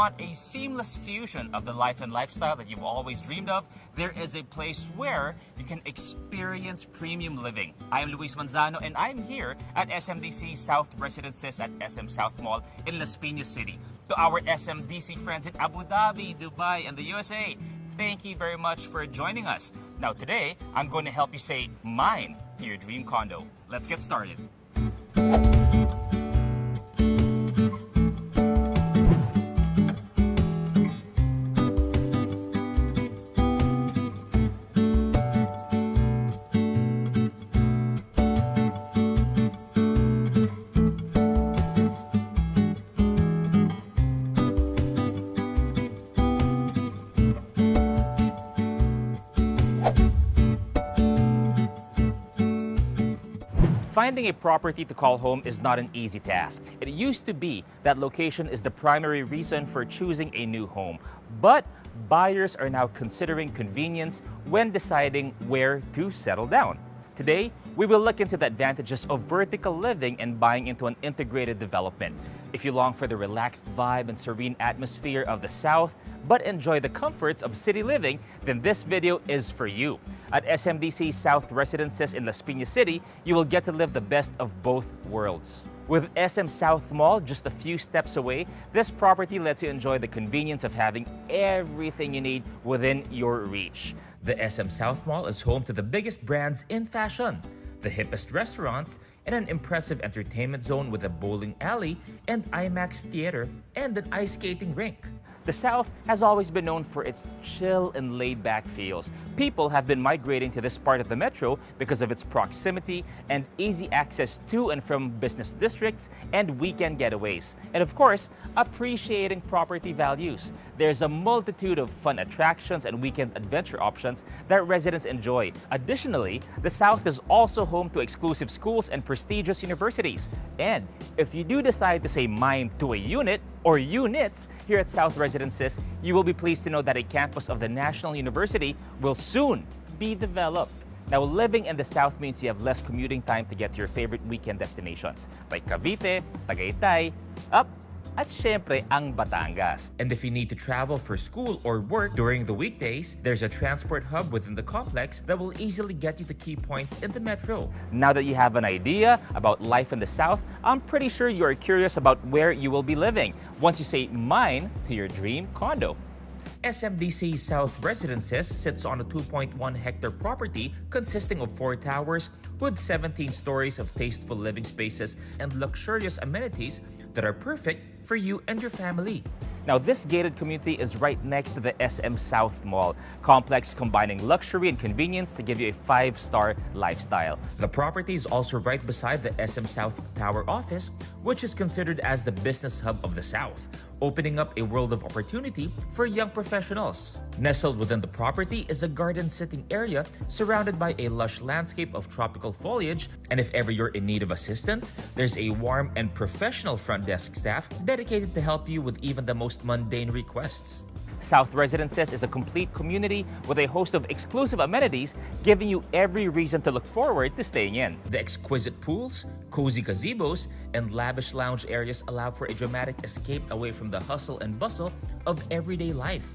want a seamless fusion of the life and lifestyle that you've always dreamed of, there is a place where you can experience premium living. I am Luis Manzano and I'm here at SMDC South Residences at SM South Mall in Las Piñas City. To our SMDC friends in Abu Dhabi, Dubai, and the USA, thank you very much for joining us. Now today, I'm going to help you say mine to your dream condo. Let's get started. Finding a property to call home is not an easy task. It used to be that location is the primary reason for choosing a new home. But buyers are now considering convenience when deciding where to settle down. Today, we will look into the advantages of vertical living and buying into an integrated development. If you long for the relaxed vibe and serene atmosphere of the South, but enjoy the comforts of city living, then this video is for you. At SMDC South Residences in Las Piñas City, you will get to live the best of both worlds. With SM South Mall just a few steps away, this property lets you enjoy the convenience of having everything you need within your reach. The SM South Mall is home to the biggest brands in fashion, the hippest restaurants, and an impressive entertainment zone with a bowling alley and IMAX theater and an ice skating rink. The South has always been known for its chill and laid-back feels. People have been migrating to this part of the metro because of its proximity and easy access to and from business districts and weekend getaways. And of course, appreciating property values. There's a multitude of fun attractions and weekend adventure options that residents enjoy. Additionally, the South is also home to exclusive schools and prestigious universities. And if you do decide to say mine to a unit or units here at South Residences, you will be pleased to know that a campus of the National University will soon be developed. Now, living in the South means you have less commuting time to get to your favorite weekend destinations like Cavite, Tagaytay, at syempre ang Batangas. And if you need to travel for school or work during the weekdays, there's a transport hub within the complex that will easily get you to key points in the metro. Now that you have an idea about life in the South, I'm pretty sure you are curious about where you will be living once you say mine to your dream condo. SMDC South Residences sits on a 2.1-hectare property consisting of 4 towers with 17 stories of tasteful living spaces and luxurious amenities that are perfect for you and your family. Now, this gated community is right next to the SM South Mall complex, combining luxury and convenience to give you a 5-star lifestyle. The property is also right beside the SM South Tower office, which is considered as the business hub of the South, opening up a world of opportunity for young professionals. Nestled within the property is a garden sitting area surrounded by a lush landscape of tropical foliage, and if ever you're in need of assistance, there's a warm and professional front desk staff dedicated to help you with even the most mundane requests. South Residences is a complete community with a host of exclusive amenities, giving you every reason to look forward to staying in. The exquisite pools, cozy gazebos, and lavish lounge areas allow for a dramatic escape away from the hustle and bustle of everyday life.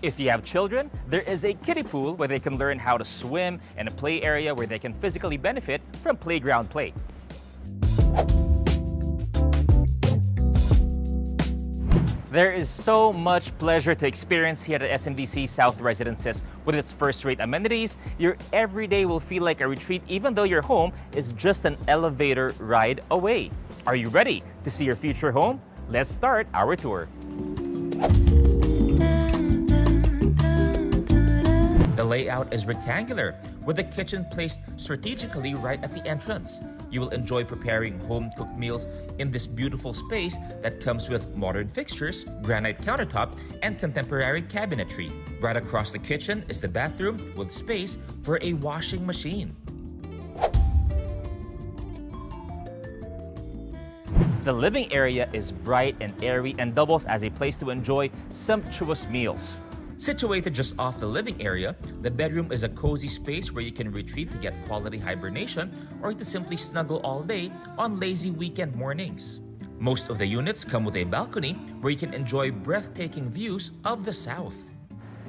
If you have children, there is a kiddie pool where they can learn how to swim and a play area where they can physically benefit from playground play. There is so much pleasure to experience here at SMDC South Residences. With its first-rate amenities, your everyday will feel like a retreat even though your home is just an elevator ride away. Are you ready to see your future home? Let's start our tour. The layout is rectangular, with the kitchen placed strategically right at the entrance. You will enjoy preparing home-cooked meals in this beautiful space that comes with modern fixtures, granite countertop, and contemporary cabinetry. Right across the kitchen is the bathroom with space for a washing machine. The living area is bright and airy and doubles as a place to enjoy sumptuous meals. Situated just off the living area, the bedroom is a cozy space where you can retreat to get quality hibernation or to simply snuggle all day on lazy weekend mornings. Most of the units come with a balcony where you can enjoy breathtaking views of the south.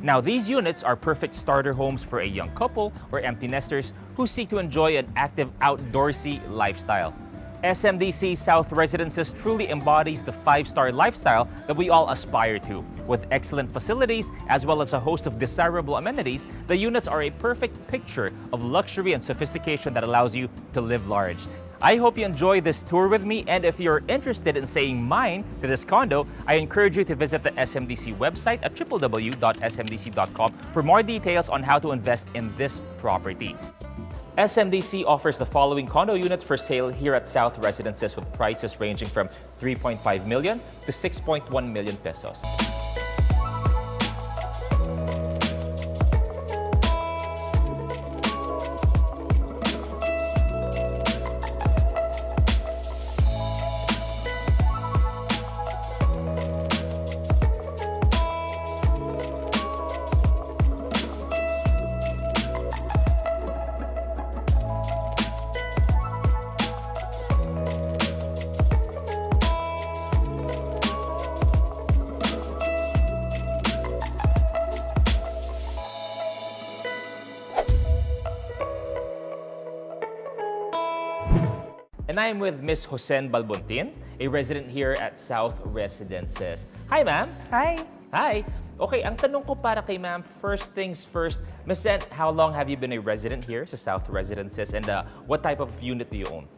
Now, these units are perfect starter homes for a young couple or empty nesters who seek to enjoy an active outdoorsy lifestyle. SMDC South Residences truly embodies the five-star lifestyle that we all aspire to. With excellent facilities as well as a host of desirable amenities, the units are a perfect picture of luxury and sophistication that allows you to live large. I hope you enjoy this tour with me, and if you're interested in saying mine to this condo, I encourage you to visit the SMDC website at www.smdc.com for more details on how to invest in this property. SMDC offers the following condo units for sale here at South Residences with prices ranging from 3.5 million to 6.1 million pesos. And I am with Ms. Josen Balbontin, a resident here at South Residences. Hi, ma'am. Hi. Hi. Okay, ang tanong ko para kay ma'am, first things first, Ms. Sen, how long have you been a resident here sa South Residences, and what type of unit do you own?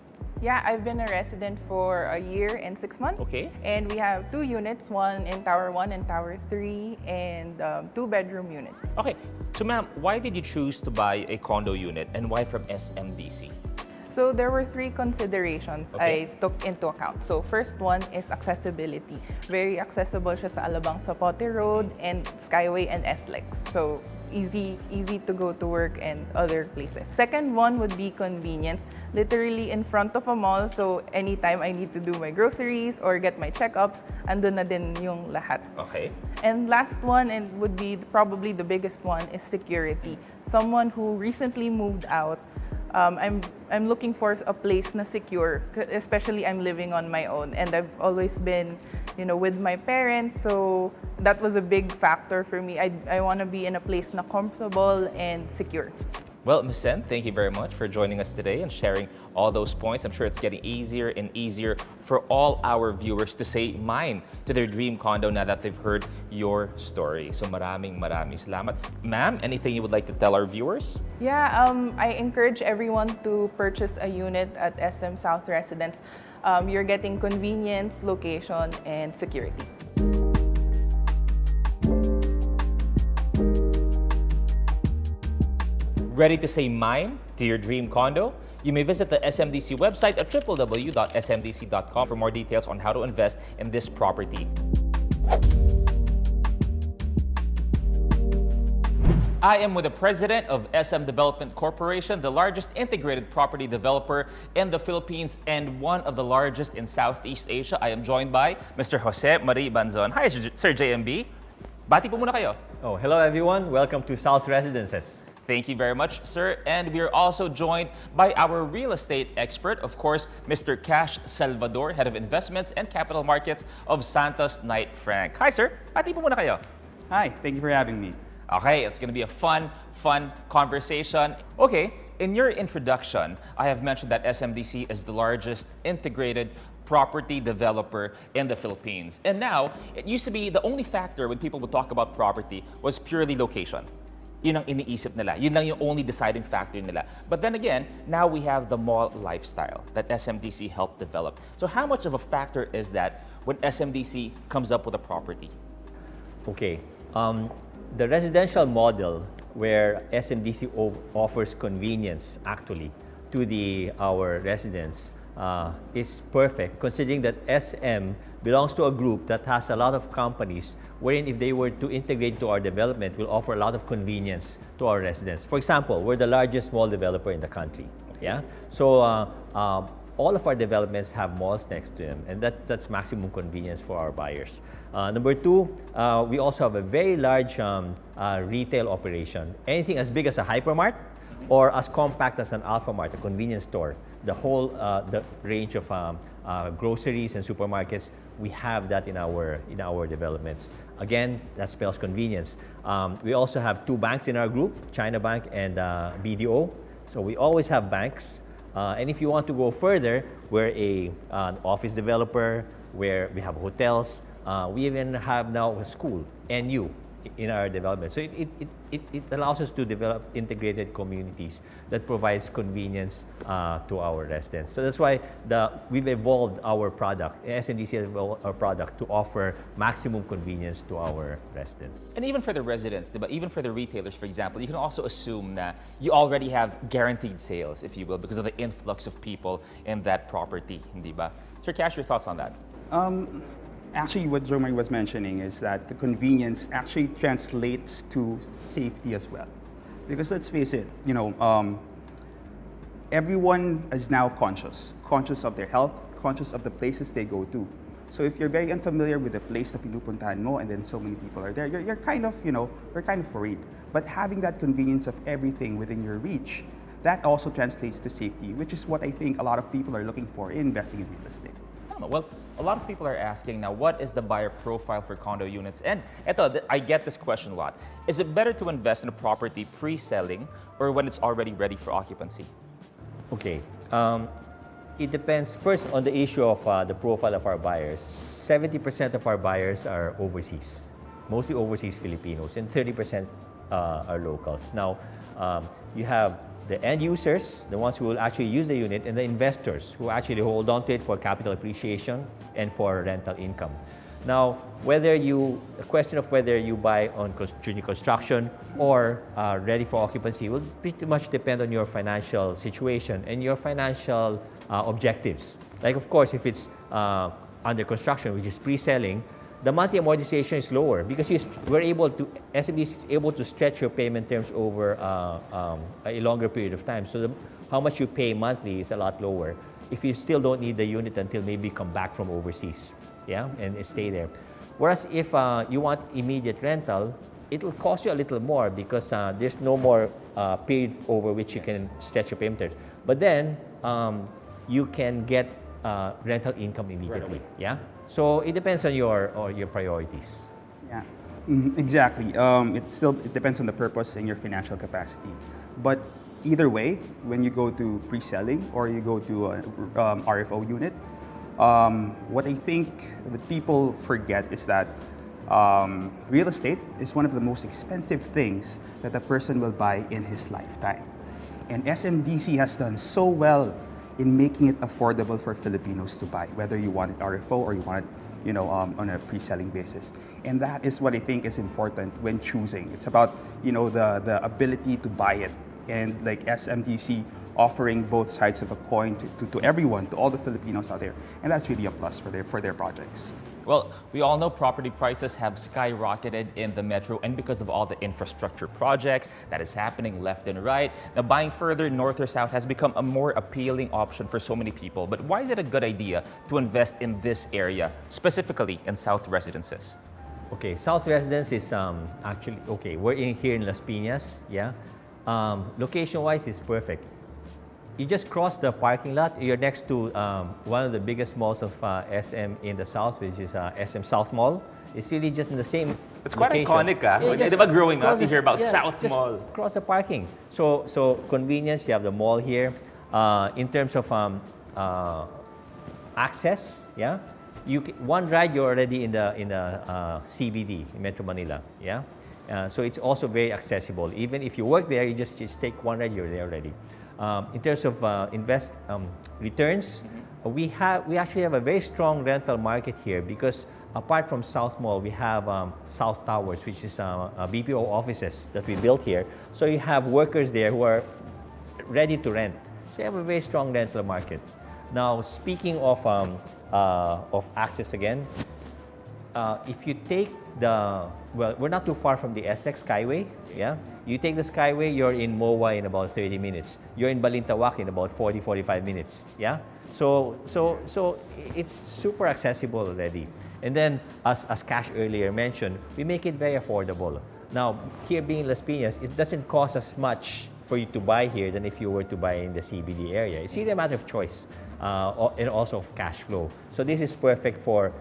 Yeah, I've been a resident for a year and 6 months. Okay. And we have 2 units, one in Tower 1 and Tower 3, and 2-bedroom units. Okay, so ma'am, why did you choose to buy a condo unit, and why from SMDC? So there were 3 considerations Okay. I took into account. So first one is accessibility. Very accessible siya sa Alabang Zapote Road and Skyway and SLEX. So easy to go to work and other places. Second one would be convenience. Literally in front of a mall, so anytime I need to do my groceries or get my checkups, andun na din yung lahat. Okay. And last one, and would be probably the biggest one, is security. Someone who recently moved out, I'm looking for a place na secure, especially I'm living on my own, and I've always been, with my parents, so that was a big factor for me. I want to be in a place na comfortable and secure. Well, Ms. Sen, thank you very much for joining us today and sharing all those points. I'm sure it's getting easier and easier for all our viewers to say mine to their dream condo now that they've heard your story. So maraming salamat. Ma'am, anything you would like to tell our viewers? Yeah, I encourage everyone to purchase a unit at SM South Residence. You're getting convenience, location, and security. Ready to say mine to your dream condo? You may visit the SMDC website at www.smdc.com for more details on how to invest in this property. I am with the president of SM Development Corporation, the largest integrated property developer in the Philippines and one of the largest in Southeast Asia. I am joined by Mr. Jose Marie Banzon. Hi, Sir JMB. Bati po muna kayo. Oh, hello everyone. Welcome to South Residences. Thank you very much, sir. And we are also joined by our real estate expert, of course, Mr. Cash Salvador, Head of Investments and Capital Markets of Santos Knight Frank. Hi, sir. Bati po muna kayo. Hi, thank you for having me. Okay, it's going to be a fun conversation. Okay, in your introduction, I have mentioned that SMDC is the largest integrated property developer in the Philippines. And now, it used to be the only factor when people would talk about property was purely location. Yun ang iniisip nila. Yun lang yung only deciding factor nila. But then again, now we have the mall lifestyle that SMDC helped develop. So how much of a factor is that when SMDC comes up with a property? Okay. The residential model where SMDC offers convenience actually to our residents is perfect, considering that SM belongs to a group that has a lot of companies wherein if they were to integrate to our development will offer a lot of convenience to our residents. For example, we're the largest mall developer in the country. Yeah. So all of our developments have malls next to them, and that's maximum convenience for our buyers. Number 2, we also have a very large retail operation. Anything as big as a hypermart or as compact as an Alphamart, a convenience store. the whole the range of groceries and supermarkets. We have that in our developments. Again, that spells convenience. We also have 2 banks in our group, China Bank and BDO. So we always have banks. And if you want to go further, we're an office developer, where we have hotels. We even have now a school, NU, in our development. So it allows us to develop integrated communities that provides convenience to our residents. So that's why we've evolved our product, SMDC has evolved our product to offer maximum convenience to our residents. And even for the residents, diba? Even for the retailers, for example, you can also assume that you already have guaranteed sales, if you will, because of the influx of people in that property, hindi ba? Sir Cash, your thoughts on that? Actually, what Jomar was mentioning is that the convenience actually translates to safety as well. Because let's face it, everyone is now conscious of their health, conscious of the places they go to. So if you're very unfamiliar with the place na pinupuntahan mo and then so many people are there, you're kind of, we're kind of worried. But having that convenience of everything within your reach, that also translates to safety, which is what I think a lot of people are looking for in investing in real estate. Well, a lot of people are asking now, what is the buyer profile for condo units? And I get this question a lot. Is it better to invest in a property pre-selling or when it's already ready for occupancy? Okay. It depends first on the issue of the profile of our buyers. 70% of our buyers are overseas, mostly overseas Filipinos, and 30% are locals. Now, you have the end users, the ones who will actually use the unit, and the investors who actually hold on to it for capital appreciation and for rental income. Now, the question of whether you buy during construction or ready for occupancy will pretty much depend on your financial situation and your financial objectives. Like, of course, if it's under construction, which is pre-selling, the monthly amortization is lower because SMDC is able to stretch your payment terms over a longer period of time. So how much you pay monthly is a lot lower if you still don't need the unit until maybe you come back from overseas, yeah, and stay there. Whereas if you want immediate rental, it'll cost you a little more because there's no more period over which you can stretch your payment terms. But then you can get rental income immediately, yeah. So it depends on your priorities. Yeah, exactly. It depends on the purpose and your financial capacity. But either way, when you go to pre-selling or you go to an RFO unit, what I think the people forget is that real estate is one of the most expensive things that a person will buy in his lifetime. And SMDC has done so well in making it affordable for Filipinos to buy, whether you want it RFO or you want it, on a pre-selling basis. And that is what I think is important when choosing. It's about, the ability to buy it, and like SMDC offering both sides of a coin to everyone, to all the Filipinos out there. And that's really a plus for their projects. Well, we all know property prices have skyrocketed in the metro, and because of all the infrastructure projects that is happening left and right. Now, buying further north or south has become a more appealing option for so many people. But why is it a good idea to invest in this area, specifically in South residences? Okay, South residence is actually, okay, we're here in Las Piñas, yeah. Location-wise, it's perfect. You just cross the parking lot, you're next to one of the biggest malls of SM in the South, which is SM South Mall. It's really just in the same It's quite location. iconic, Yeah, growing up, you hear about South just Mall. Cross the parking. So convenience, you have the mall here. In terms of access, yeah, one ride, you're already in the CBD, in Metro Manila, yeah. So it's also very accessible. Even if you work there, you just take one ride, you're there already. In terms of returns, we actually have a very strong rental market here because apart from South Mall, we have South Towers, which is BPO offices that we built here. So you have workers there who are ready to rent. So you have a very strong rental market. Now, speaking of access again, if you take we're not too far from the SLEX Skyway, yeah? You take the Skyway, you're in MOA in about 30 minutes. You're in Balintawak in about 40-45 minutes, yeah? So it's super accessible already. And then, as Cash earlier mentioned, we make it very affordable. Now, here being Las Piñas, it doesn't cost as much for you to buy here than if you were to buy in the CBD area. It's really a matter of choice and also of cash flow. So this is perfect for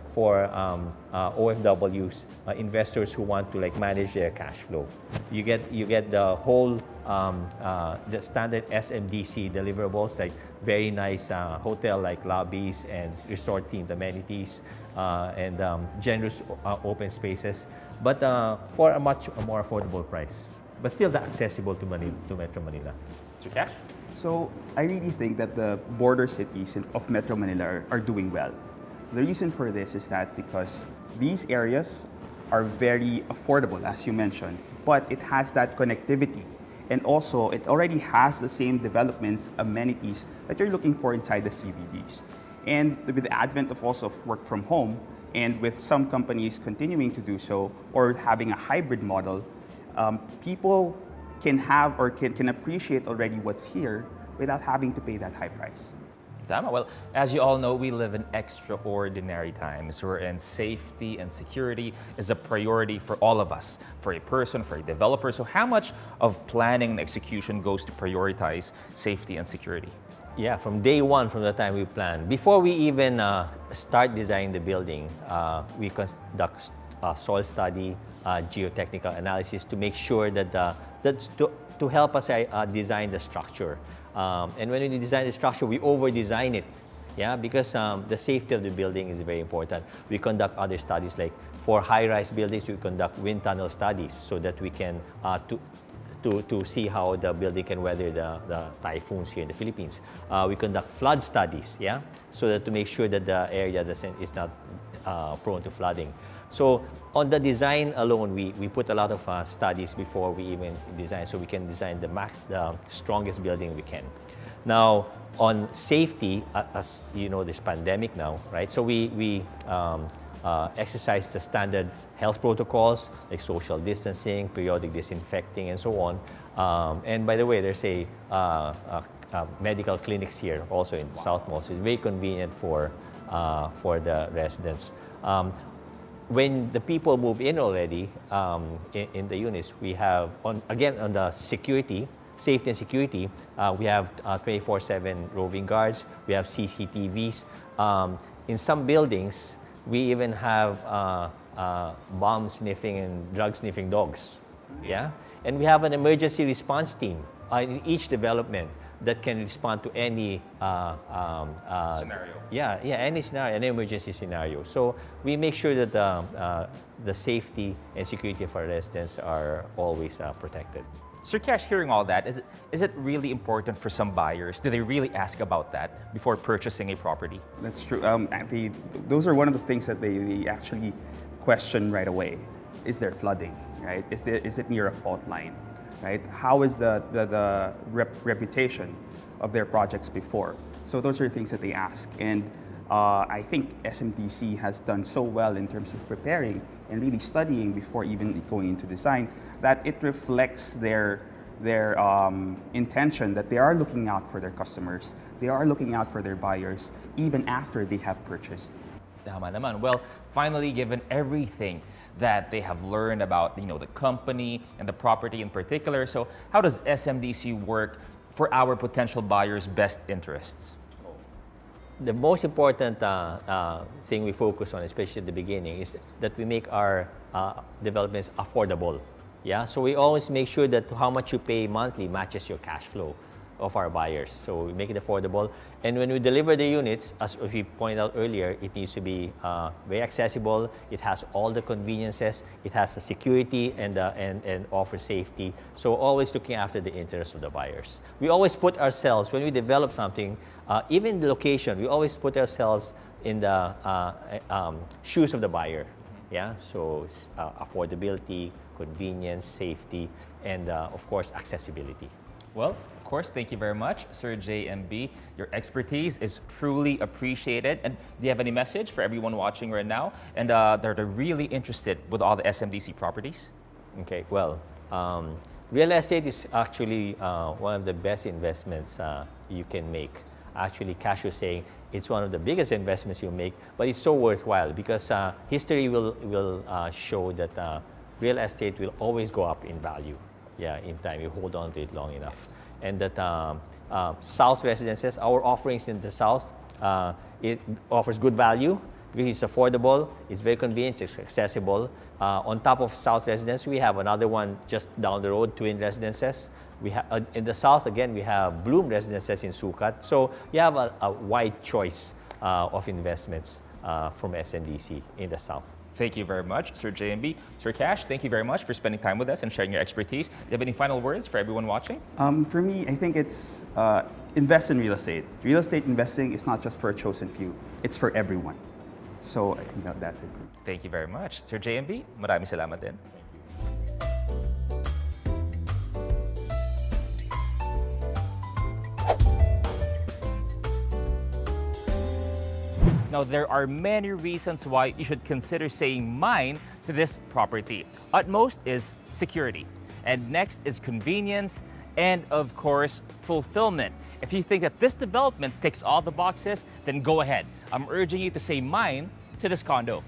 OFWs, investors who want to like manage their cash flow. You get the whole the standard SMDC deliverables, like very nice hotel-like lobbies and resort-themed amenities and generous open spaces, but for a much more affordable price, but still accessible to Metro Manila. Mr. Cash? So I really think that the border cities of Metro Manila are doing well. The reason for this is that because these areas are very affordable, as you mentioned, but it has that connectivity. And also, it already has the same developments, amenities that you're looking for inside the CBDs. And with the advent of also work from home, and with some companies continuing to do so, or having a hybrid model, people can have or can appreciate already what's here without having to pay that high price. Tama. Well, as you all know, we live in extraordinary times wherein safety and security is a priority for all of us, for a person, for a developer. So how much of planning and execution goes to prioritize safety and security? Yeah, from day one, from the time we plan. Before we even start designing the building, we conduct soil study, geotechnical analysis to make sure that that's to help us design the structure. And when we design the structure, we over-design it, yeah, because the safety of the building is very important. We conduct other studies, like for high-rise buildings, we conduct wind tunnel studies so that we can to see how the building can weather the typhoons here in the Philippines. We conduct flood studies, yeah, so that to make sure that the area is not prone to flooding. So on the design alone, we put a lot of studies before we even design, so we can design the strongest building we can. Now, on safety, as you know, this pandemic now, right? So we exercise the standard health protocols like social distancing, periodic disinfecting, and so on. And by the way, there's a medical clinics here also in South Mall, so it's very convenient for the residents. When the people move in already in the units, we have, on the security, safety and security, we have 24/7 roving guards, we have CCTVs. In some buildings, we even have bomb sniffing and drug sniffing dogs, yeah? And we have an emergency response team in each development that can respond to any scenario. Yeah, any scenario, any emergency scenario. So we make sure that the safety and security of our residents are always protected. Sir Cash, hearing all that, is it really important for some buyers? Do they really ask about that before purchasing a property? That's true. Those are one of the things that they actually question right away. Is there flooding, right? Is it near a fault line, right? How is the reputation of their projects before? So those are things that they ask. And I think SMDC has done so well in terms of preparing and really studying before even going into design that it reflects their intention that they are looking out for their customers, they are looking out for their buyers, even after they have purchased. Tama naman. Well, finally, given everything that they have learned about, the company and the property in particular, so how does SMDC work for our potential buyers' best interests? The most important thing we focus on, especially at the beginning, is that we make our developments affordable. Yeah, so we always make sure that how much you pay monthly matches your cash flow of our buyers. So we make it affordable. And when we deliver the units, as we pointed out earlier, it needs to be very accessible. It has all the conveniences. It has the security and offers safety. So always looking after the interests of the buyers. We always put ourselves, when we develop something, even the location, we always put ourselves in the shoes of the buyer. Yeah, so affordability, convenience, safety, and of course, accessibility. Well, of course, thank you very much, Sir JMB. Your expertise is truly appreciated. And do you have any message for everyone watching right now and they're really interested with all the SMDC properties? Okay, well, real estate is actually one of the best investments you can make. Actually, Cash was saying it's one of the biggest investments you make, but it's so worthwhile because history will show that real estate will always go up in value. Yeah, in time, you hold on to it long enough. and that South residences, our offerings in the South, it offers good value because it's affordable, it's very convenient, it's accessible. On top of South residence, we have another one just down the road, twin residences. We have in the South, again, we have Bloom residences in Sucat. So you have a wide choice of investments from SMDC in the South. Thank you very much, Sir JMB. Sir Cash, thank you very much for spending time with us and sharing your expertise. Do you have any final words for everyone watching? For me, I think it's invest in real estate. Real estate investing is not just for a chosen few. It's for everyone. So I think that's it. Thank you very much. Sir JMB, maraming salamat din. Now, there are many reasons why you should consider saying mine to this property. Utmost is security, and next is convenience, and of course, fulfillment. If you think that this development ticks all the boxes, then go ahead. I'm urging you to say mine to this condo.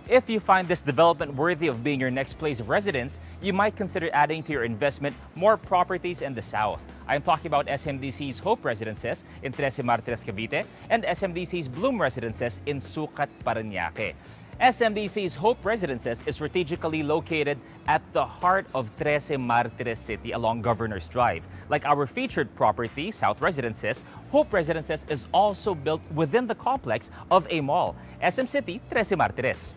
If you find this development worthy of being your next place of residence, you might consider adding to your investment more properties in the South. I'm talking about SMDC's Hope Residences in Trece Martires, Cavite, and SMDC's Bloom Residences in Sucat, Parañaque. SMDC's Hope Residences is strategically located at the heart of Trece Martires City along Governor's Drive. Like our featured property, South Residences, Hope Residences is also built within the complex of a mall, SM City, Trece Martires.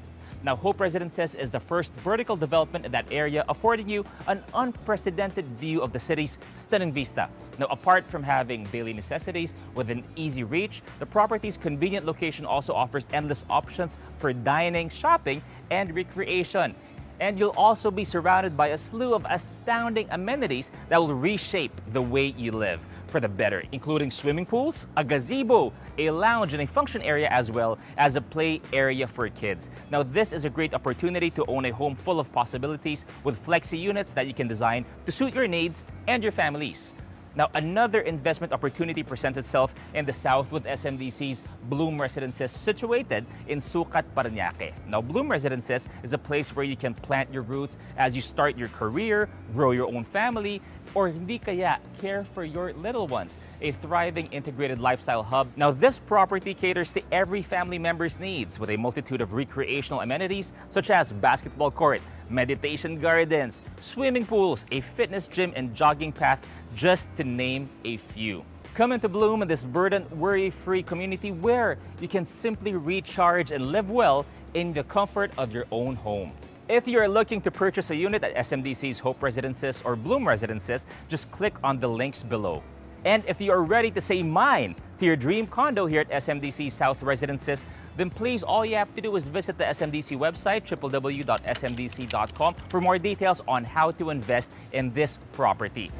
Now, Hope Residences is the first vertical development in that area, affording you an unprecedented view of the city's stunning vista. Now, apart from having daily necessities within easy reach, the property's convenient location also offers endless options for dining, shopping, and recreation. And you'll also be surrounded by a slew of astounding amenities that will reshape the way you live for the better, including swimming pools, a gazebo, a lounge, and a function area, as well as a play area for kids. Now, this is a great opportunity to own a home full of possibilities with flexi units that you can design to suit your needs and your family's. Now, another investment opportunity presents itself in the South with SMDC's Bloom Residences situated in Sucat, Parañaque. Now, Bloom Residences is a place where you can plant your roots as you start your career, grow your own family, or hindi kaya care for your little ones. A thriving integrated lifestyle hub. Now, this property caters to every family member's needs with a multitude of recreational amenities such as basketball court, meditation gardens, swimming pools, a fitness gym, and jogging path, just to name a few. Come into Bloom in this verdant, worry-free community where you can simply recharge and live well in the comfort of your own home. If you're looking to purchase a unit at SMDC's Hope Residences or Bloom Residences, just click on the links below. And if you are ready to say mine to your dream condo here at SMDC South Residences, then please all you have to do is visit the SMDC website, www.smdc.com, for more details on how to invest in this property.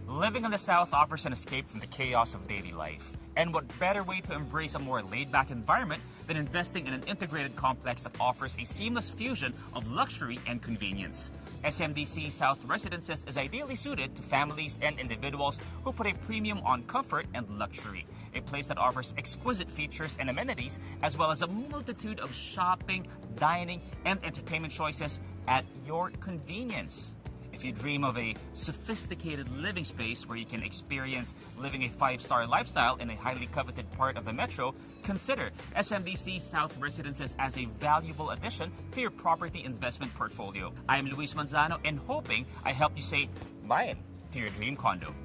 Living in the South offers an escape from the chaos of daily life. And what better way to embrace a more laid-back environment than investing in an integrated complex that offers a seamless fusion of luxury and convenience. SMDC South Residences is ideally suited to families and individuals who put a premium on comfort and luxury. A place that offers exquisite features and amenities, as well as a multitude of shopping, dining, and entertainment choices at your convenience. If you dream of a sophisticated living space where you can experience living a 5-star lifestyle in a highly coveted part of the metro, consider SMDC South Residences as a valuable addition to your property investment portfolio. I'm Luis Manzano, and hoping I helped you say mine to your dream condo.